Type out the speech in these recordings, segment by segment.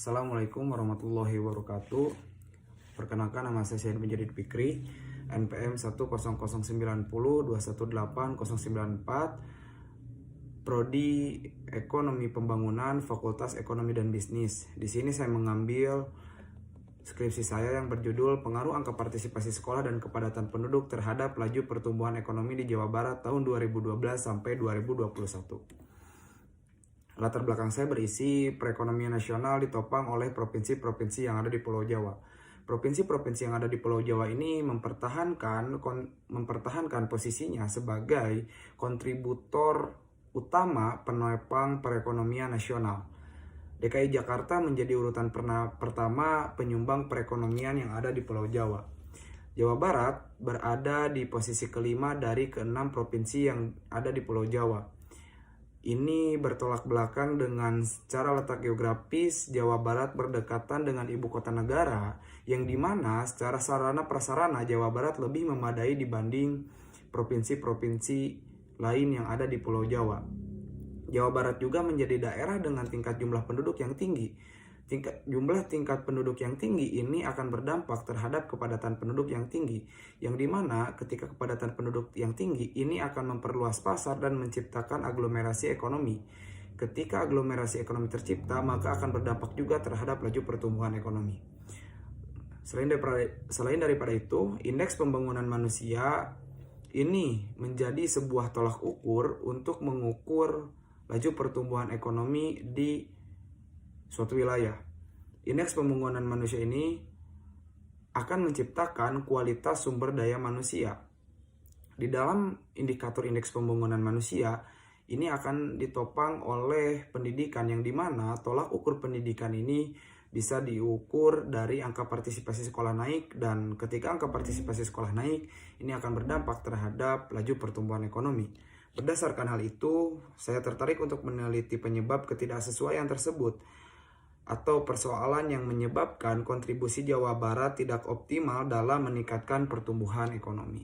Assalamualaikum warahmatullahi wabarakatuh. Perkenalkan, nama saya Syahid Menjadi Fikri, NPM 100902014 Prodi Ekonomi Pembangunan, Fakultas Ekonomi dan Bisnis. Di sini saya mengambil skripsi saya yang berjudul Pengaruh Angka Partisipasi Sekolah dan Kepadatan Penduduk terhadap Laju Pertumbuhan Ekonomi di Jawa Barat tahun 2012 sampai 2021. Latar belakang saya berisi perekonomian nasional ditopang oleh provinsi-provinsi yang ada di Pulau Jawa. Provinsi-provinsi yang ada di Pulau Jawa ini mempertahankan posisinya sebagai kontributor utama penopang perekonomian nasional. DKI Jakarta menjadi urutan pertama penyumbang perekonomian yang ada di Pulau Jawa. Jawa Barat berada di posisi kelima dari keenam provinsi yang ada di Pulau Jawa. Ini bertolak belakang dengan secara letak geografis Jawa Barat berdekatan dengan ibu kota negara, yang dimana secara sarana prasarana Jawa Barat lebih memadai dibanding provinsi-provinsi lain yang ada di Pulau Jawa. Jawa Barat juga menjadi daerah dengan tingkat jumlah penduduk yang tinggi. Jumlah tingkat penduduk yang tinggi ini akan berdampak terhadap kepadatan penduduk yang tinggi, yang dimana ketika kepadatan penduduk yang tinggi ini akan memperluas pasar dan menciptakan aglomerasi ekonomi. Ketika aglomerasi ekonomi tercipta, maka akan berdampak juga terhadap laju pertumbuhan ekonomi. Selain daripada itu, indeks pembangunan manusia ini menjadi sebuah tolak ukur untuk mengukur laju pertumbuhan ekonomi di suatu wilayah. Indeks pembangunan manusia ini akan menciptakan kualitas sumber daya manusia. Di dalam indikator indeks pembangunan manusia, ini akan ditopang oleh pendidikan, yang dimana tolak ukur pendidikan ini bisa diukur dari angka partisipasi sekolah naik, dan ketika angka partisipasi sekolah naik, ini akan berdampak terhadap laju pertumbuhan ekonomi. Berdasarkan hal itu, saya tertarik untuk meneliti penyebab ketidaksesuaian tersebut, atau persoalan yang menyebabkan kontribusi Jawa Barat tidak optimal dalam meningkatkan pertumbuhan ekonomi.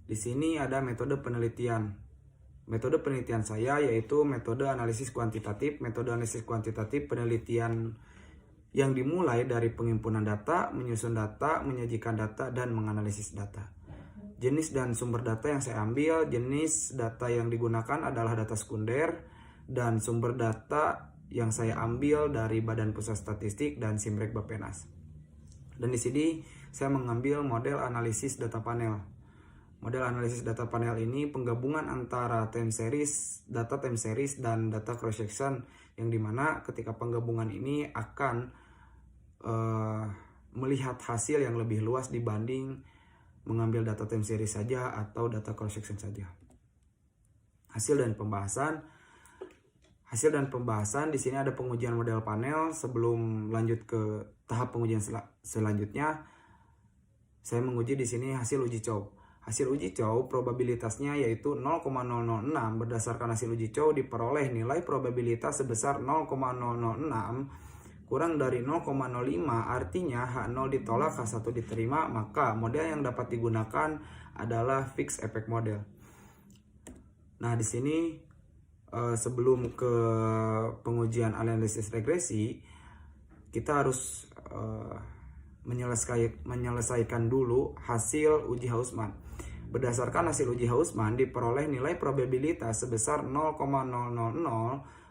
Di sini ada metode penelitian. Metode penelitian saya yaitu metode analisis kuantitatif. Metode analisis kuantitatif penelitian yang dimulai dari pengimpunan data, menyusun data, menyajikan data, dan menganalisis data. Jenis dan sumber data yang saya ambil, jenis data yang digunakan adalah data sekunder, dan sumber data yang saya ambil dari Badan Pusat Statistik dan Simrek Bappenas. Dan di sini saya mengambil model analisis data panel. Model analisis data panel ini penggabungan antara time series, data time series, dan data cross section, yang dimana ketika penggabungan ini akan melihat hasil yang lebih luas dibanding mengambil data time series saja atau data cross section saja. Hasil dan pembahasan di sini ada pengujian model panel. Sebelum lanjut ke tahap pengujian selanjutnya, saya menguji di sini hasil uji cow. Hasil uji cow probabilitasnya yaitu 0,006. Berdasarkan hasil uji cow diperoleh nilai probabilitas sebesar 0,006 kurang dari 0,05, artinya H0 ditolak, H1 diterima, maka model yang dapat digunakan adalah fixed effect model. Nah, di sini sebelum ke pengujian analisis regresi, kita harus menyelesaikan dulu hasil uji Hausman. Berdasarkan hasil uji Hausman diperoleh nilai probabilitas sebesar 0,000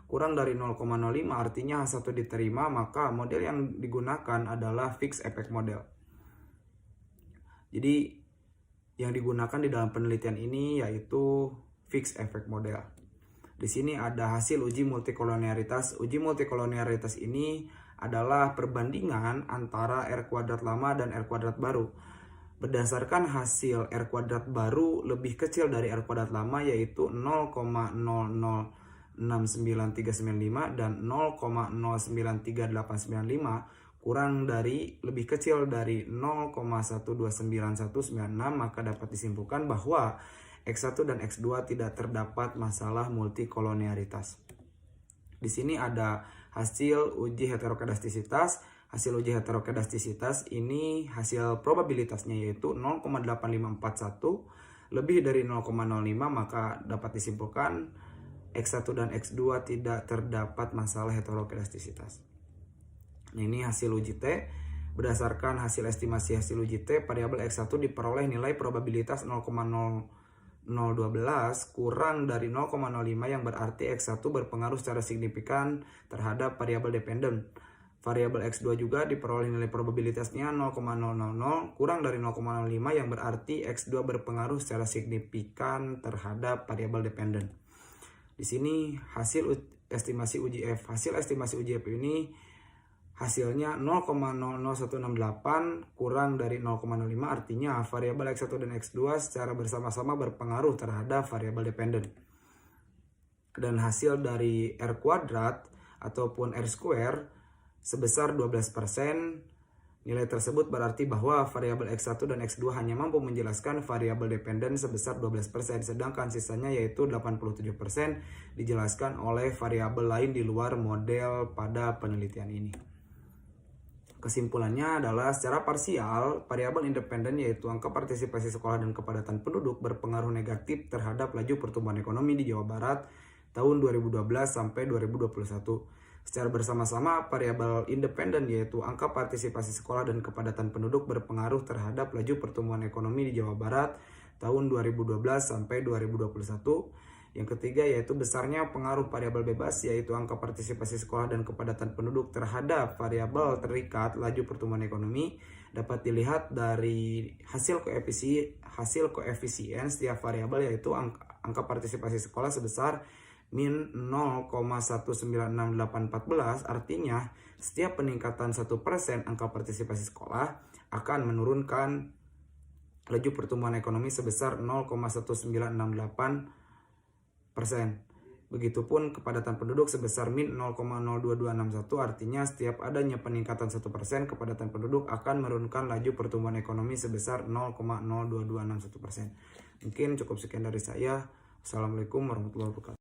kurang dari 0,05, artinya H1 diterima, maka model yang digunakan adalah fixed effect model. Jadi yang digunakan di dalam penelitian ini yaitu fixed effect model. Di sini ada hasil uji multikolonialitas. Uji multikolonialitas ini adalah perbandingan antara R kuadrat lama dan R kuadrat baru. Berdasarkan hasil R kuadrat baru lebih kecil dari R kuadrat lama yaitu 0,0069395 dan 0,09385 kurang dari lebih kecil dari 0,129196, maka dapat disimpulkan bahwa X1 dan X2 tidak terdapat masalah multikolonialitas. Di sini ada hasil uji heterokedastisitas. Hasil uji heterokedastisitas ini hasil probabilitasnya yaitu 0,8541 lebih dari 0,05, maka dapat disimpulkan X1 dan X2 tidak terdapat masalah heterokelastisitas. Nah, ini hasil uji T. Berdasarkan hasil estimasi hasil uji T, variabel X1 diperoleh nilai probabilitas 0,0012 kurang dari 0,05 yang berarti X1 berpengaruh secara signifikan terhadap variabel dependen. Variabel X2 juga diperoleh nilai probabilitasnya 0,000 kurang dari 0,05 yang berarti X2 berpengaruh secara signifikan terhadap variabel dependen. Di sini hasil estimasi uji F. Hasil estimasi uji F ini hasilnya 0,00168 kurang dari 0,05, artinya variabel X1 dan X2 secara bersama-sama berpengaruh terhadap variabel dependen. Dan hasil dari R kuadrat ataupun R square sebesar 12%. Nilai tersebut berarti bahwa variabel X1 dan X2 hanya mampu menjelaskan variabel dependen sebesar 12%, sedangkan sisanya yaitu 87% dijelaskan oleh variabel lain di luar model pada penelitian ini. Kesimpulannya adalah secara parsial, variabel independen yaitu angka partisipasi sekolah dan kepadatan penduduk berpengaruh negatif terhadap laju pertumbuhan ekonomi di Jawa Barat tahun 2012 sampai 2021. Secara bersama-sama, variabel independen yaitu angka partisipasi sekolah dan kepadatan penduduk berpengaruh terhadap laju pertumbuhan ekonomi di Jawa Barat tahun 2012 sampai 2021. Yang ketiga yaitu besarnya pengaruh variabel bebas yaitu angka partisipasi sekolah dan kepadatan penduduk terhadap variabel terikat laju pertumbuhan ekonomi dapat dilihat dari hasil koefisien setiap variabel yaitu angka partisipasi sekolah sebesar min 0,196814, artinya setiap peningkatan 1% angka partisipasi sekolah akan menurunkan laju pertumbuhan ekonomi sebesar 0,1968%. Begitupun kepadatan penduduk sebesar min 0,02261, artinya setiap adanya peningkatan 1% kepadatan penduduk akan menurunkan laju pertumbuhan ekonomi sebesar 0,02261%. Mungkin cukup sekian dari saya. Assalamualaikum warahmatullahi wabarakatuh.